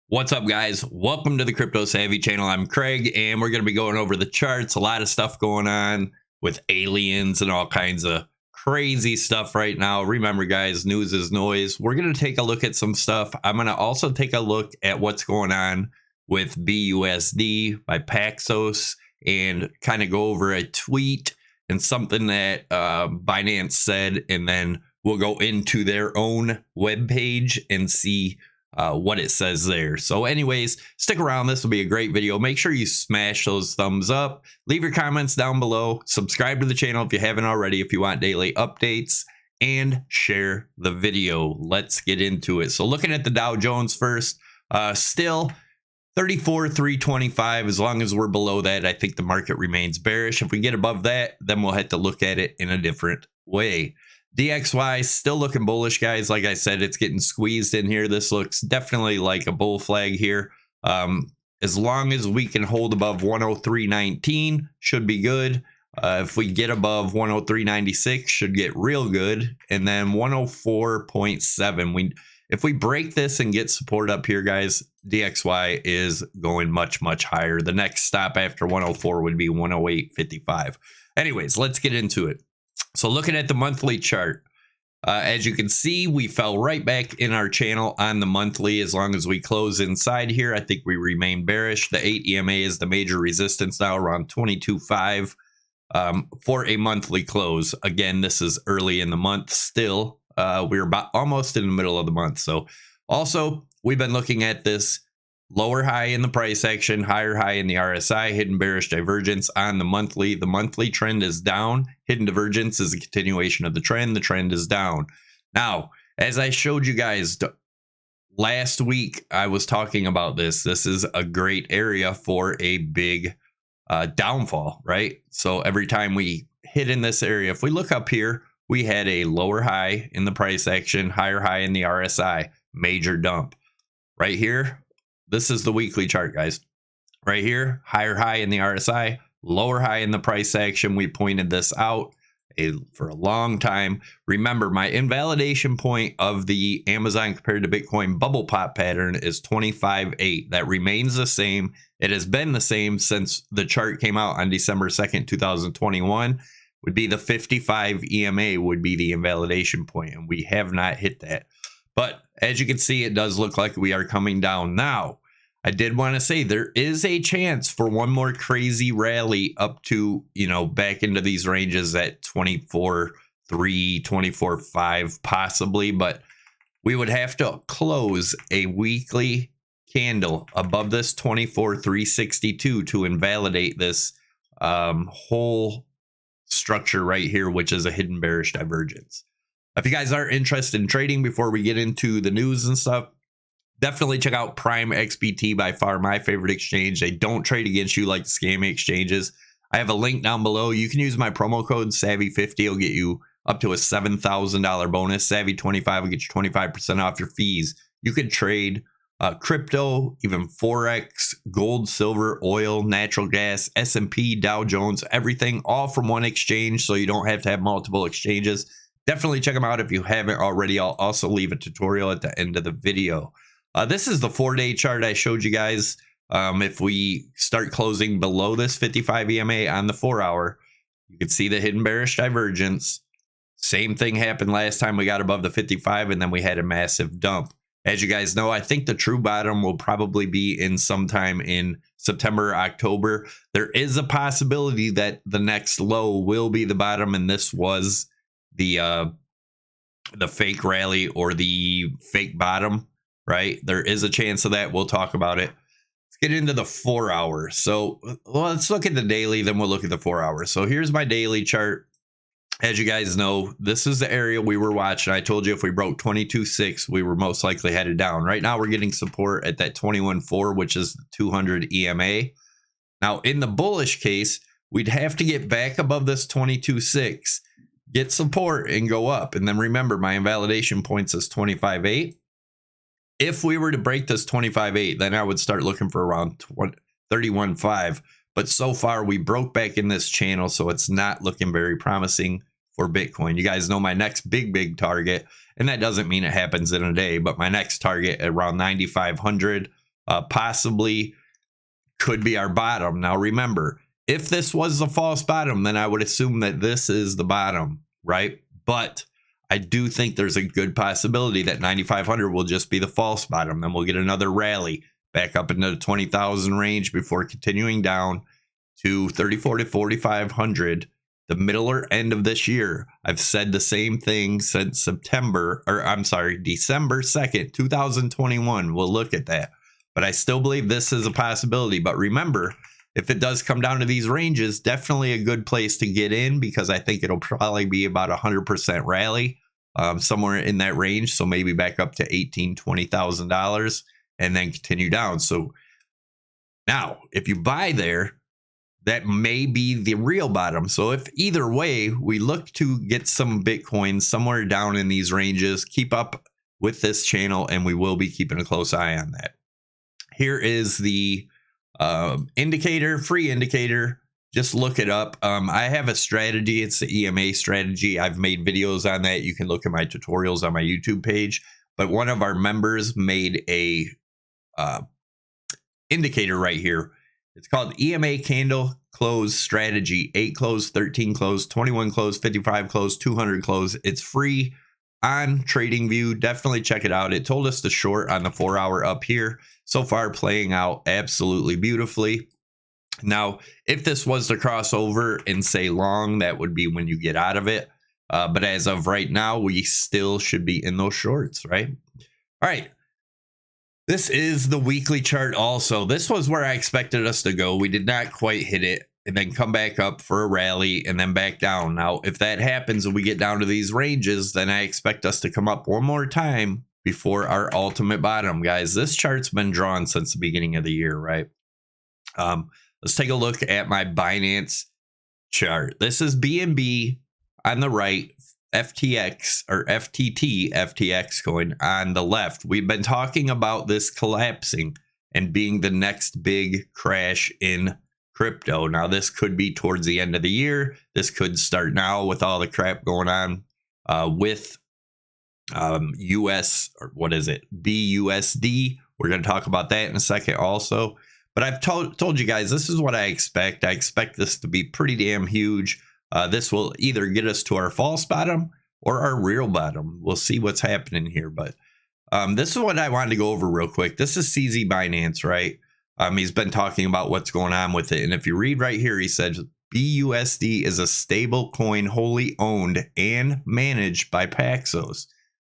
What's up, guys? Welcome to the Crypto Savvy channel. I'm Craig, and we're going to be going over the charts. A lot of stuff going on with aliens and all kinds of crazy stuff right now. Remember, guys, news is noise. We're going to take a look at some stuff. I'm going to also take a look at what's going on with BUSD by Paxos and kind of go over a tweet and something that Binance said, and then we'll go into their own webpage and see what it says there. So anyways, stick around. This will be a great video. Make sure you smash those thumbs up, leave your comments down below, subscribe to the channel if you haven't already, if you want daily updates, and share the video. Let's get into it. So looking at the Dow Jones first, still 34,325. As long as we're below that, I think the market remains bearish. If we get above that, then we'll have to look at it in a different way. DXY still looking bullish, guys. Like I said, it's getting squeezed in here. This looks definitely like a bull flag here. As long as we can hold above 103.19, should be good. If we get above 103.96, should get real good. And then 104.7. If we break this and get support up here, guys, DXY is going much, much higher. The next stop after 104 would be 108.55. Anyways, let's get into it. So looking at the monthly chart, as you can see, we fell right back in our channel on the monthly. As long as we close inside here, I think we remain bearish. The 8 EMA is the major resistance now, around 22.5 for a monthly close. Again, this is early in the month still. We're about almost in the middle of the month. So also, we've been looking at this lower high in the price action, higher high in the RSI, hidden bearish divergence on the monthly. The monthly trend is down. Hidden divergence is a continuation of the trend. The trend is down. Now, as I showed you guys last week, I was talking about this. This is a great area for a big downfall, right? So every time we hit in this area, if we look up here, we had a lower high in the price action, higher high in the RSI, major dump. Right here, this is the weekly chart, guys. Right here, higher high in the RSI, lower high in the price action. We pointed this out for a long time. Remember, my invalidation point of the Amazon compared to Bitcoin bubble pop pattern is 25.8. That remains the same. It has been the same since the chart came out on December 2nd, 2021. Would be the 55 EMA would be the invalidation point, and we have not hit that. But as you can see, it does look like we are coming down. Now, I did want to say there is a chance for one more crazy rally up to, back into these ranges at 24.3, 24.5 possibly. But we would have to close a weekly candle above this 24,362 to invalidate this whole structure right here, which is a hidden bearish divergence. If you guys are interested in trading before we get into the news and stuff, definitely check out Prime XBT, by far my favorite exchange. They don't trade against you like scammy exchanges. I have a link down below. You can use my promo code SAVVY50. It'll get you up to a $7,000 bonus. SAVVY25 will get you 25% off your fees. You can trade crypto, even Forex, gold, silver, oil, natural gas, S&P, Dow Jones, everything, all from one exchange, so you don't have to have multiple exchanges. Definitely check them out if you haven't already. I'll also leave a tutorial at the end of the video. This is the 4-day chart I showed you guys. If we start closing below this 55 EMA on the 4-hour, you can see the hidden bearish divergence. Same thing happened last time we got above the 55, and then we had a massive dump. As you guys know, I think the true bottom will probably be in sometime in September, October. There is a possibility that the next low will be the bottom, and this was the fake rally or the fake bottom, right? There is a chance of that. We'll talk about it. Let's get into the 4-hour. So let's look at the daily, then we'll look at the 4-hour. So here's my daily chart. As you guys know, this is the area we were watching. I told you if we broke 22.6, we were most likely headed down. Right now, we're getting support at that 21.4, which is the 200 EMA. Now, in the bullish case, we'd have to get back above this 22.6, get support, and go up. And then remember, my invalidation point is 25.8. If we were to break this 25.8, then I would start looking for around 31.5. But so far, we broke back in this channel, so it's not looking very promising for Bitcoin. You guys know my next big target, and that doesn't mean it happens in a day, but my next target at around 9,500 possibly could be our bottom. Now, remember, if this was the false bottom, then I would assume that this is the bottom, right? But I do think there's a good possibility that 9,500 will just be the false bottom. Then we'll get another rally back up into the 20,000 range before continuing down to 34 to 4,500, the middle or end of this year. I've said the same thing since December 2nd, 2021. We'll look at that. But I still believe this is a possibility. But remember, if it does come down to these ranges, definitely a good place to get in, because I think it'll probably be about 100% rally, somewhere in that range. So maybe back up to $18,000, $20,000 and then continue down. So now, if you buy there, that may be the real bottom. So if either way, we look to get some Bitcoin somewhere down in these ranges, keep up with this channel, and we will be keeping a close eye on that. Here is the indicator, free indicator. Just look it up. I have a strategy. It's the EMA strategy. I've made videos on that. You can look at my tutorials on my YouTube page. But one of our members made a indicator right here. It's called EMA candle close strategy. 8 close, 13 close, 21 close, 55 close, 200 close. It's free on TradingView. Definitely check it out. It told us to short on the 4-hour up here. So far playing out absolutely beautifully. Now, if this was to cross over and say long, that would be when you get out of it. But as of right now, we still should be in those shorts, right? All right. This is the weekly chart also. This was where I expected us to go. We did not quite hit it, and then come back up for a rally and then back down. Now, if that happens and we get down to these ranges, then I expect us to come up one more time before our ultimate bottom, guys. This chart's been drawn since the beginning of the year, right? Let's take a look at my Binance chart. This is BNB on the right, FTX or FTT, FTX coin on the left. We've been talking about this collapsing and being the next big crash in crypto. Now, this could be towards the end of the year. This could start now with all the crap going on with US, or what is it, BUSD. We're going to talk about that in a second also. But I've told you guys, this is what I expect. I expect this to be pretty damn huge. This will either get us to our false bottom or our real bottom. We'll see what's happening here. But this is what I wanted to go over real quick. This is CZ Binance, right? He's been talking about what's going on with it. And if you read right here, he said BUSD is a stable coin wholly owned and managed by Paxos.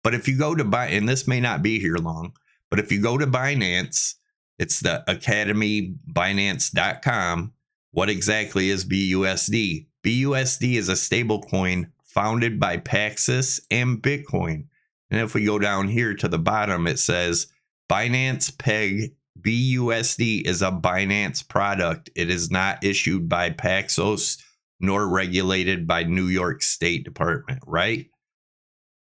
But if you go to and this may not be here long, but if you go to Binance, it's the Academy Binance.com. What exactly is BUSD? BUSD is a stable coin founded by Paxos and Bitcoin. And if we go down here to the bottom, it says Binance Peg BUSD is a Binance product. It is not issued by Paxos nor regulated by New York State Department, right?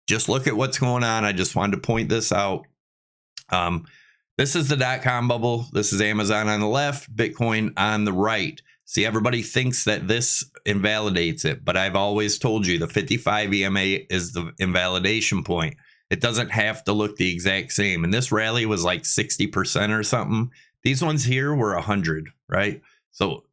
Just look at what's going on. I just wanted to point this out. This is the .com bubble. This is Amazon on the left, Bitcoin on the right. See, everybody thinks that this invalidates it, but I've always told you the 55 EMA is the invalidation point. It doesn't have to look the exact same. And this rally was like 60% or something. These ones here were 100, right? So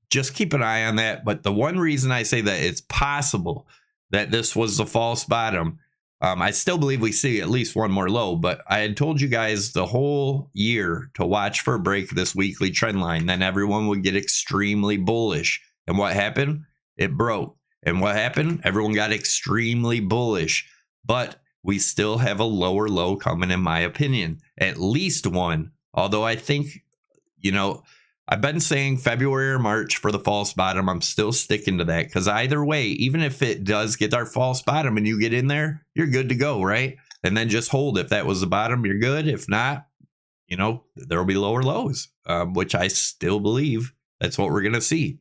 just keep an eye on that. But the one reason I say that it's possible that this was the false bottom, I still believe we see at least one more low, but I had told you guys the whole year to watch for a break of this weekly trend line. Then everyone would get extremely bullish. And what happened? It broke. And what happened? Everyone got extremely bullish. But we still have a lower low coming, in my opinion. At least one. Although I think, you know, I've been saying February or March for the false bottom. I'm still sticking to that, because either way, even if it does get our false bottom and you get in there, you're good to go, right? And then just hold. If that was the bottom, you're good. If not, you know, there will be lower lows, which I still believe that's what we're going to see.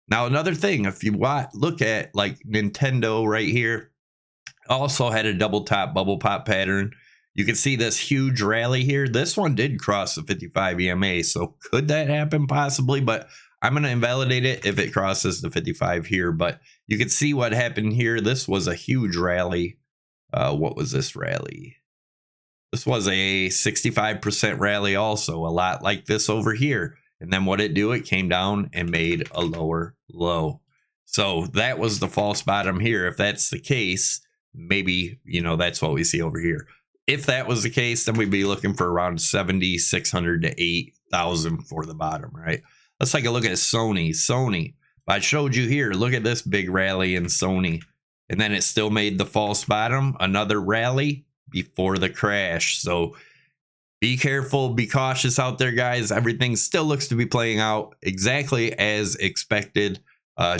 Now, another thing, if you look at like Nintendo right here, also had a double top bubble pop pattern. You can see this huge rally here. This one did cross the 55 EMA. So could that happen? Possibly, but I'm going to invalidate it if it crosses the 55 here. But you can see what happened here. This was a huge rally. What was this rally? This was a 65% rally also, a lot like this over here. And then what it do? It came down and made a lower low. So that was the false bottom here. If that's the case, maybe, you know, that's what we see over here. If that was the case, then we'd be looking for around 7,600 to 8,000 for the bottom, right? Let's take a look at Sony. Sony, I showed you here. Look at this big rally in Sony. And then it still made the false bottom, another rally before the crash. So be careful, be cautious out there, guys. Everything still looks to be playing out exactly as expected.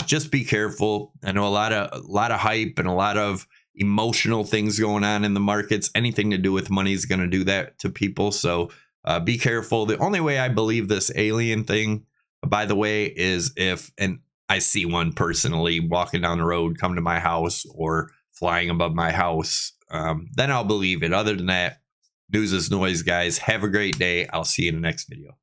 Just be careful. I know a lot of hype and a lot of emotional things going on in the markets. Anything to do with money is going to do that to people. So be careful. The only way I believe this alien thing, by the way, is if I see one personally walking down the road, come to my house or flying above my house, then I'll believe it. Other than that, news is noise, guys. Have a great day. I'll see you in the next video.